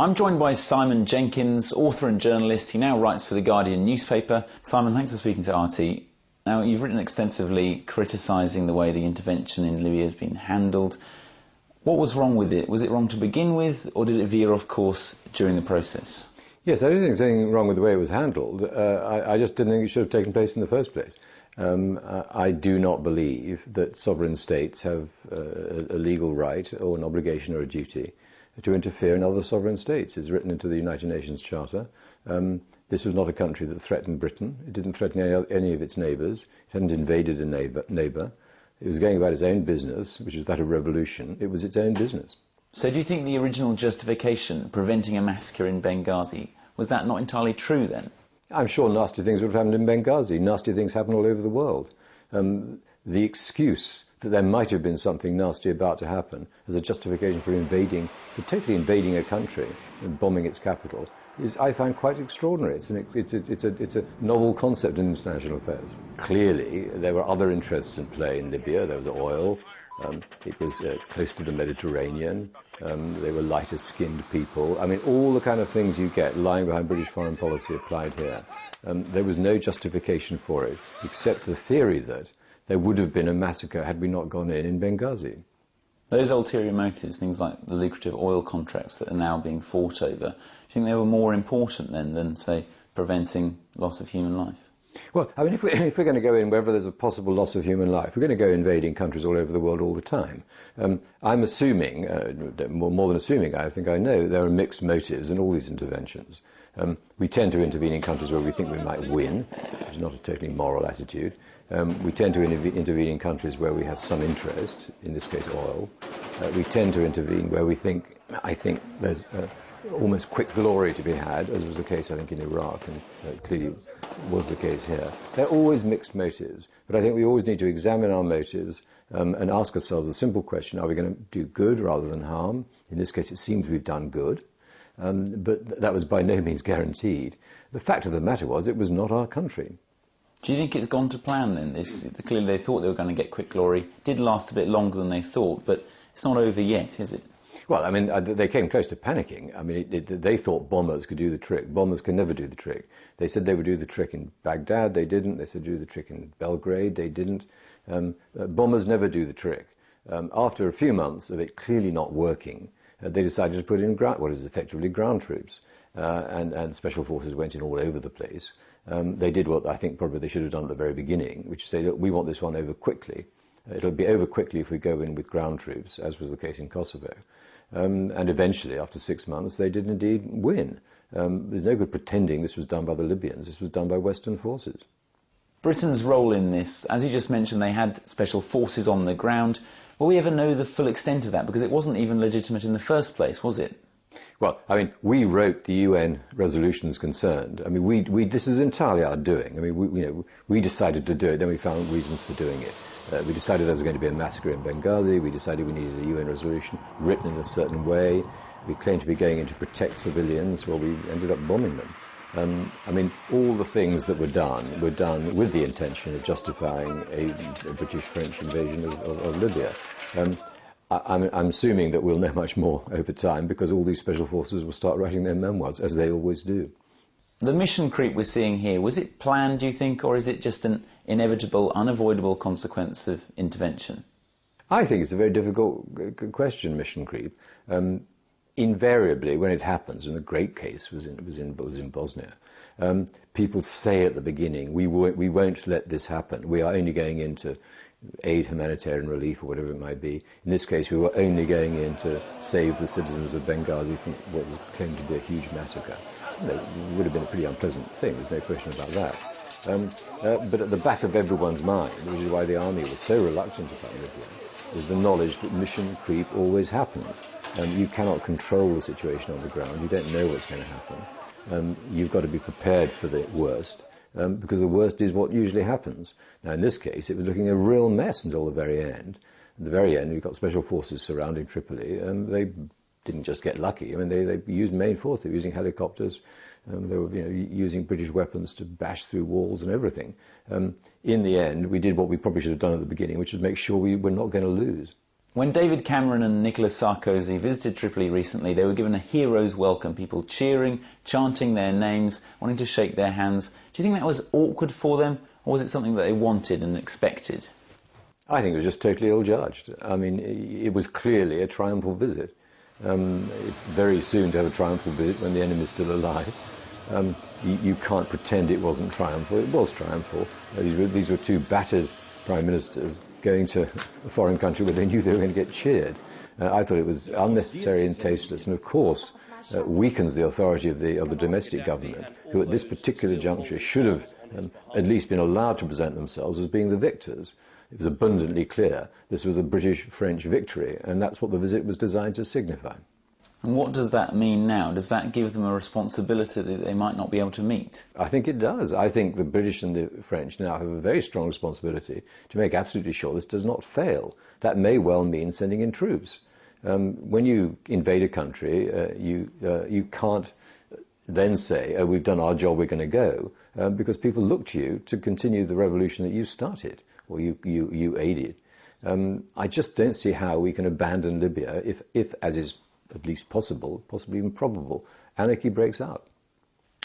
I'm joined by Simon Jenkins, author and journalist. He now writes for The Guardian newspaper. Simon, thanks for speaking to RT. Now, you've written extensively criticising the way the intervention in Libya has been handled. What was wrong with it? Was it wrong to begin with, or did it veer off course during the process? Yes, I don't think there's anything wrong with the way it was handled. I just didn't think it should have taken place in the first place. I do not believe that sovereign states have a legal right or an obligation or a duty to interfere in other sovereign states. It's written into the United Nations Charter. This was not a country that threatened Britain. It didn't threaten any of its neighbours. It hadn't invaded a neighbour. It was going about its own business, which was that of revolution. It was its own business. So do you think the original justification, preventing a massacre in Benghazi, was that not entirely true then? I'm sure nasty things would have happened in Benghazi. Nasty things happen all over the world. The excuse that there might have been something nasty about to happen as a justification for totally invading a country and bombing its capital, is, I find, quite extraordinary. It's a novel concept in international affairs. Clearly, there were other interests in play in Libya. There was oil. It was close to the Mediterranean. They were lighter-skinned people. I mean, all the kind of things you get lying behind British foreign policy applied here. There was no justification for it, except the theory that there would have been a massacre had we not gone in Benghazi. Those ulterior motives, things like the lucrative oil contracts that are now being fought over, do you think they were more important then than, say, preventing loss of human life? Well, I mean, if we're going to go in wherever there's a possible loss of human life, we're going to go invading countries all over the world all the time. I'm assuming, more than assuming, I think I know, there are mixed motives in all these interventions. We tend to intervene in countries where we think we might win, which is not a totally moral attitude. We tend to intervene in countries where we have some interest, in this case oil. We tend to intervene where I think there's almost quick glory to be had, as was the case, I think, in Iraq, and clearly was the case here. They're always mixed motives, but I think we always need to examine our motives and ask ourselves a simple question: are we going to do good rather than harm? In this case, it seems we've done good, but that was by no means guaranteed. The fact of the matter was, it was not our country. Do you think it's gone to plan then? Clearly they thought they were going to get quick glory. It did last a bit longer than they thought, but it's not over yet, is it? Well, I mean, they came close to panicking. I mean, they thought bombers could do the trick. Bombers can never do the trick. They said they would do the trick in Baghdad. They didn't. They said do the trick in Belgrade. They didn't. Bombers never do the trick. After a few months of it clearly not working, they decided to put in what is effectively ground troops. And special forces went in all over the place. They did what I think probably they should have done at the very beginning, which is say, look, we want this one over quickly. It'll be over quickly if we go in with ground troops, as was the case in Kosovo. And eventually, after 6 months, they did indeed win. There's no good pretending this was done by the Libyans. This was done by Western forces. Britain's role in this, as you just mentioned, they had special forces on the ground. Will we ever know the full extent of that? Because it wasn't even legitimate in the first place, was it? Well, I mean, we wrote the UN resolutions concerned. I mean, this is entirely our doing. I mean, we decided to do it, then we found reasons for doing it. We decided there was going to be a massacre in Benghazi. We decided we needed a UN resolution written in a certain way. We claimed to be going in to protect civilians. Well, we ended up bombing them. I mean, all the things that were done with the intention of justifying a British-French invasion of Libya. I'm assuming that we'll know much more over time because all these special forces will start writing their memoirs, as they always do. The mission creep we're seeing here, was it planned, do you think, or is it just an inevitable, unavoidable consequence of intervention? I think it's a very difficult question, mission creep. Invariably, when it happens, and the great case was in Bosnia, people say at the beginning, we won't let this happen. We are only going into aid, humanitarian relief, or whatever it might be. In this case, we were only going in to save the citizens of Benghazi from what was claimed to be a huge massacre. It would have been a pretty unpleasant thing, there's no question about that. But at the back of everyone's mind, which is why the army was so reluctant to fight Libya, is the knowledge that mission creep always happens. You cannot control the situation on the ground, you don't know what's going to happen. You've got to be prepared for the worst, because the worst is what usually happens. Now, in this case, it was looking a real mess until the very end. At the very end, we've got special forces surrounding Tripoli, and they didn't just get lucky. I mean, they used main force. They were using helicopters. They were using British weapons to bash through walls and everything. In the end, we did what we probably should have done at the beginning, which was make sure we were not going to lose. When David Cameron and Nicolas Sarkozy visited Tripoli recently, they were given a hero's welcome, people cheering, chanting their names, wanting to shake their hands. Do you think that was awkward for them, or was it something that they wanted and expected? I think it was just totally ill-judged. I mean, it was clearly a triumphal visit. It's very soon to have a triumphal visit when the enemy's still alive. You can't pretend it wasn't triumphal. It was triumphal. These were two battered prime ministers going to a foreign country where they knew they were going to get cheered. I thought it was unnecessary and tasteless, and of course weakens the authority of the domestic government, who at this particular juncture should have at least been allowed to present themselves as being the victors. It was abundantly clear this was a British-French victory, and that's what the visit was designed to signify. And what does that mean now? Does that give them a responsibility that they might not be able to meet? I think it does. I think the British and the French now have a very strong responsibility to make absolutely sure this does not fail. That may well mean sending in troops. When you invade a country, you can't then say, oh, we've done our job, we're going to go, because people look to you to continue the revolution that you started or you aided. I just don't see how we can abandon Libya if as is at least possible, possibly even probable, anarchy breaks out.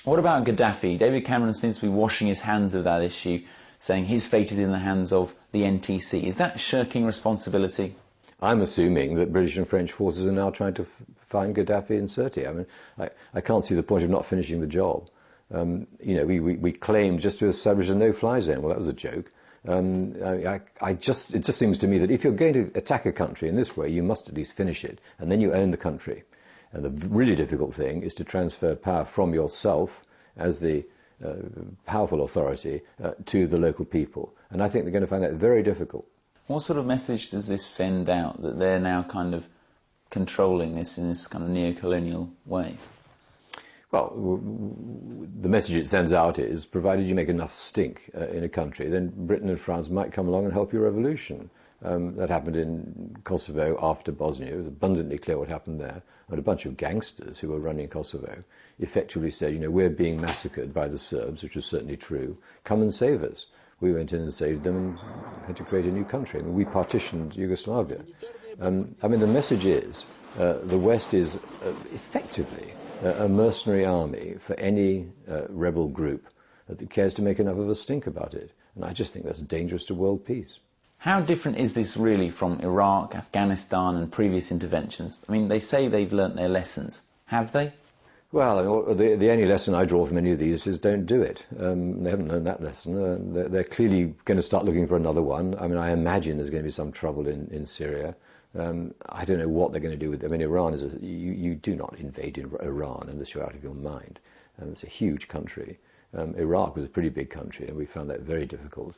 What about Gaddafi? David Cameron seems to be washing his hands of that issue, saying his fate is in the hands of the NTC. Is that shirking responsibility? I'm assuming that British and French forces are now trying to find Gaddafi in Sirte. I memean, I can't see the point of not finishing the job. We claimed just to establish a no-fly zone. Well, that was a joke. It just seems to me that if you're going to attack a country in this way, you must at least finish it, and then you own the country. And the really difficult thing is to transfer power from yourself as the powerful authority to the local people. And I think they're going to find that very difficult. What sort of message does this send out, that they're now kind of controlling this in this kind of neo-colonial way? Well, the message it sends out is, provided you make enough stink in a country, then Britain and France might come along and help your revolution. That happened in Kosovo after Bosnia. It was abundantly clear what happened there. And a bunch of gangsters who were running Kosovo effectively said, we're being massacred by the Serbs, which was certainly true. Come and save us. We went in and saved them and had to create a new country. I mean, we partitioned Yugoslavia. The message is the West is effectively a mercenary army for any rebel group that cares to make enough of a stink about it. And I just think that's dangerous to world peace. How different is this really from Iraq, Afghanistan and previous interventions? I mean, they say they've learnt their lessons. Have they? Well, the only lesson I draw from any of these is don't do it. They haven't learned that lesson. They're clearly going to start looking for another one. I mean, I imagine there's going to be some trouble in Syria. I don't know what they're going to do with it. I mean, Iran is you do not invade Iran unless you're out of your mind. It's a huge country. Iraq was a pretty big country, and we found that very difficult.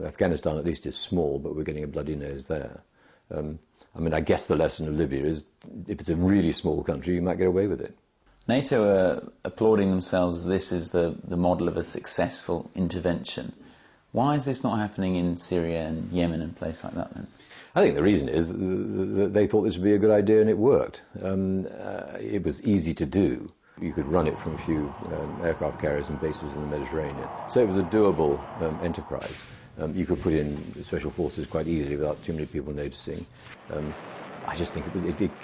Afghanistan at least is small, but we're getting a bloody nose there. I guess the lesson of Libya is, if it's a really small country, you might get away with it. NATO are applauding themselves as this is the model of a successful intervention. Why is this not happening in Syria and Yemen and places like that then? I think the reason is that they thought this would be a good idea and it worked. It was easy to do. You could run it from a few aircraft carriers and bases in the Mediterranean. So it was a doable enterprise. You could put in special forces quite easily without too many people noticing. I just think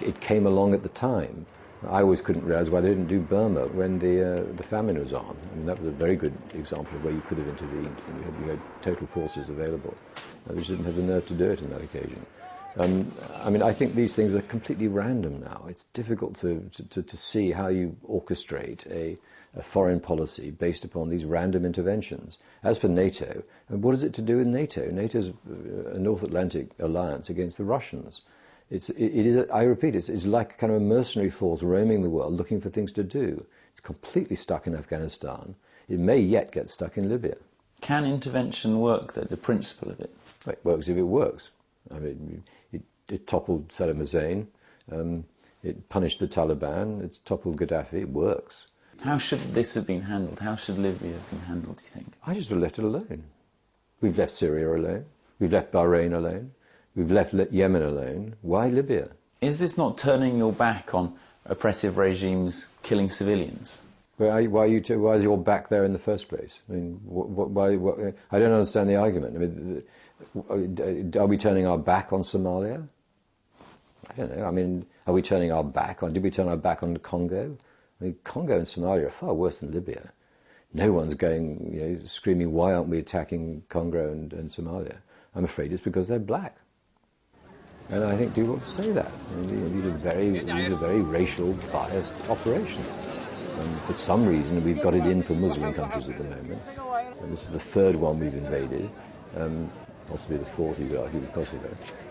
it came along at the time. I always couldn't realize why they didn't do Burma when the famine was on. I mean, that was a very good example of where you could have intervened. You had total forces available. They just didn't have the nerve to do it on that occasion. I think these things are completely random now. It's difficult to see how you orchestrate a foreign policy based upon these random interventions. As for NATO, what is it to do with NATO? NATO is a North Atlantic alliance against the Russians. I repeat, it's like kind of a mercenary force roaming the world looking for things to do. It's completely stuck in Afghanistan. It may yet get stuck in Libya. Can intervention work, though, the principle of it? It works if it works. I mean, it toppled Saddam Hussein, it punished the Taliban, it toppled Gaddafi. It works. How should this have been handled? How should Libya have been handled, do you think? I just would have left it alone. We've left Syria alone. We've left Bahrain alone. We've left Yemen alone. Why Libya? Is this not turning your back on oppressive regimes killing civilians? Why is your back there in the first place? I mean, why, I don't understand the argument. I mean, are we turning our back on Somalia? I don't know. I mean, are we turning our back on? Did we turn our back on Congo? I mean, Congo and Somalia are far worse than Libya. No one's going, screaming, why aren't we attacking Congo and Somalia? I'm afraid it's because they're black. And I think people ought to say that. I mean, these are very racial biased operations. And for some reason, we've got it in for Muslim countries at the moment. And this is the third one we've invaded, possibly the fourth, you could argue, with Kosovo.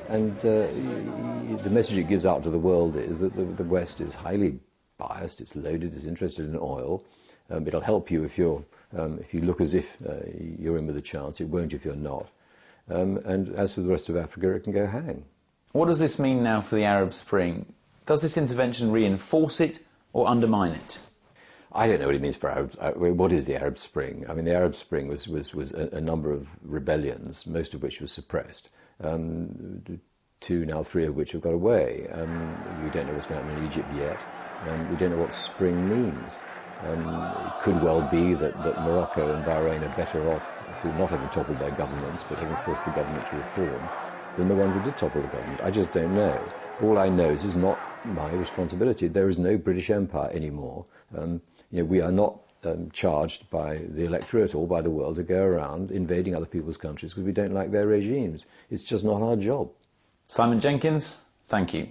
And the message it gives out to the world is that the West is highly biased, it's loaded, it's interested in oil. It'll help you if you look as if you're in with a chance. It won't if you're not. And as for the rest of Africa, it can go hang. What does this mean now for the Arab Spring? Does this intervention reinforce it or undermine it? I don't know what it means for Arabs. What is the Arab Spring? I mean, the Arab Spring was a number of rebellions, most of which were suppressed. 2, now 3 of which have got away. We don't know what's going to happen in Egypt yet. We don't know what spring means. It could well be that Morocco and Bahrain are better off through not having toppled their governments, but having forced the government to reform, than the ones that did topple the government. I just don't know. All I know is this is not my responsibility. There is no British Empire anymore. We are not charged by the electorate or by the world to go around invading other people's countries because we don't like their regimes. It's just not our job. Simon Jenkins, thank you.